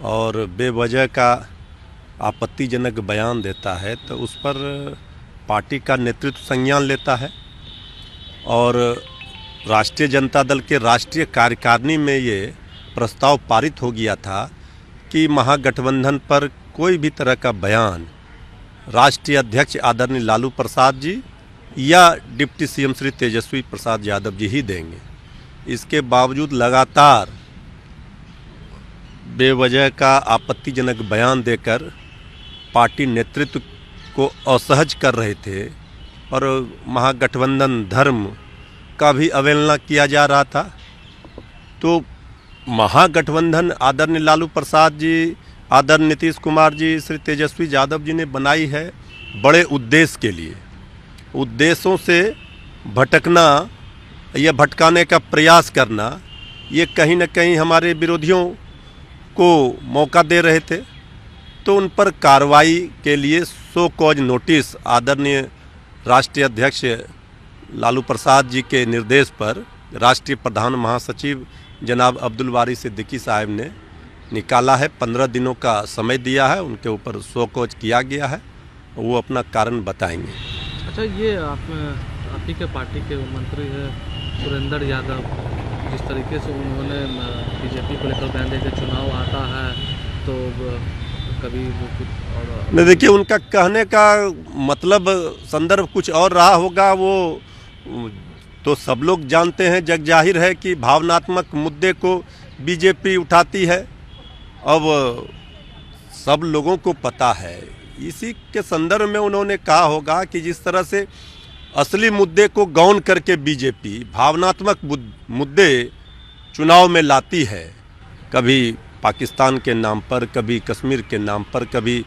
और बेवजह का आपत्तिजनक बयान देता है तो उस पर पार्टी का नेतृत्व संज्ञान लेता है। और राष्ट्रीय जनता दल के राष्ट्रीय कार्यकारिणी में ये प्रस्ताव पारित हो गया था कि महागठबंधन पर कोई भी तरह का बयान राष्ट्रीय अध्यक्ष आदरणीय लालू प्रसाद जी या डिप्टी सीएम श्री तेजस्वी प्रसाद यादव जी ही देंगे। इसके बावजूद लगातार बेवजह का आपत्तिजनक बयान देकर पार्टी नेतृत्व को असहज कर रहे थे और महागठबंधन धर्म का भी अवहेलना किया जा रहा था। तो महागठबंधन आदरणीय लालू प्रसाद जी, आदरणीय नीतीश कुमार जी, श्री तेजस्वी यादव जी ने बनाई है बड़े उद्देश्य के लिए। उद्देश्यों से भटकना या भटकाने का प्रयास करना ये कहीं न कहीं हमारे विरोधियों को मौका दे रहे थे। तो उन पर कार्रवाई के लिए सो कॉज नोटिस आदरणीय राष्ट्रीय अध्यक्ष लालू प्रसाद जी के निर्देश पर राष्ट्रीय प्रधान महासचिव जनाब अब्दुल बारी सिद्दीकी साहब ने निकाला है। 15 दिनों का समय दिया है, उनके ऊपर सो कॉज किया गया है, वो अपना कारण बताएंगे। अच्छा, ये आप ही के पार्टी के मंत्री है सुरेंद्र यादव, जिस तरीके से उन्होंने बीजेपी को लेकर बयान दिया कि चुनाव आता है तो कभी वो कुछ और नहीं, देखिए उनका कहने का मतलब संदर्भ कुछ और रहा होगा। वो तो सब लोग जानते हैं, जग जाहिर है कि भावनात्मक मुद्दे को बीजेपी उठाती है। अब सब लोगों को पता है, इसी के संदर्भ में उन्होंने कहा होगा कि जिस तरह से असली मुद्दे को गौन करके बीजेपी भावनात्मक मुद्दे चुनाव में लाती है, कभी पाकिस्तान के नाम पर, कभी कश्मीर के नाम पर, कभी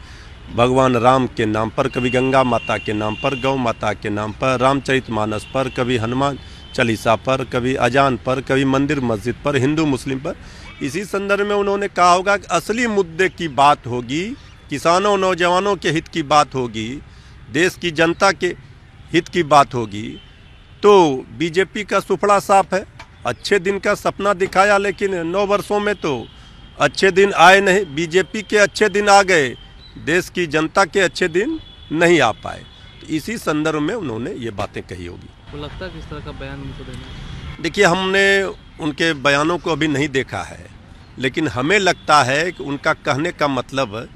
भगवान राम के नाम पर, कभी गंगा माता के नाम पर, गौ माता के नाम पर, रामचरितमानस पर, कभी हनुमान चालीसा पर, कभी अजान पर, कभी मंदिर मस्जिद पर, हिंदू मुस्लिम पर। इसी संदर्भ में उन्होंने कहा होगा कि असली मुद्दे की बात होगी, किसानों नौजवानों के हित की बात होगी, देश की जनता के हित की बात होगी, तो बीजेपी का सुफड़ा साफ है। अच्छे दिन का सपना दिखाया, लेकिन 9 वर्षों में तो अच्छे दिन आए नहीं। बीजेपी के अच्छे दिन आ गए, देश की जनता के अच्छे दिन नहीं आ पाए। तो इसी संदर्भ में उन्होंने ये बातें कही होगी। तो लगता है किस तरह का बयान उनको देना? देखिए, हमने उनके बयानों को अभी नहीं देखा है, लेकिन हमें लगता है कि उनका कहने का मतलब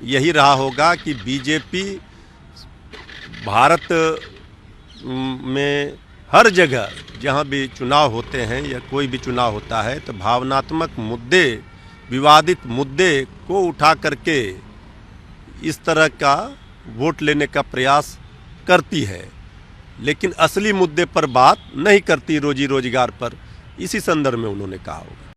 यही रहा होगा कि बीजेपी भारत में हर जगह जहाँ भी चुनाव होते हैं या कोई भी चुनाव होता है तो भावनात्मक मुद्दे, विवादित मुद्दे को उठा करके इस तरह का वोट लेने का प्रयास करती है, लेकिन असली मुद्दे पर बात नहीं करती, रोजी रोजगार पर। इसी संदर्भ में उन्होंने कहा होगा।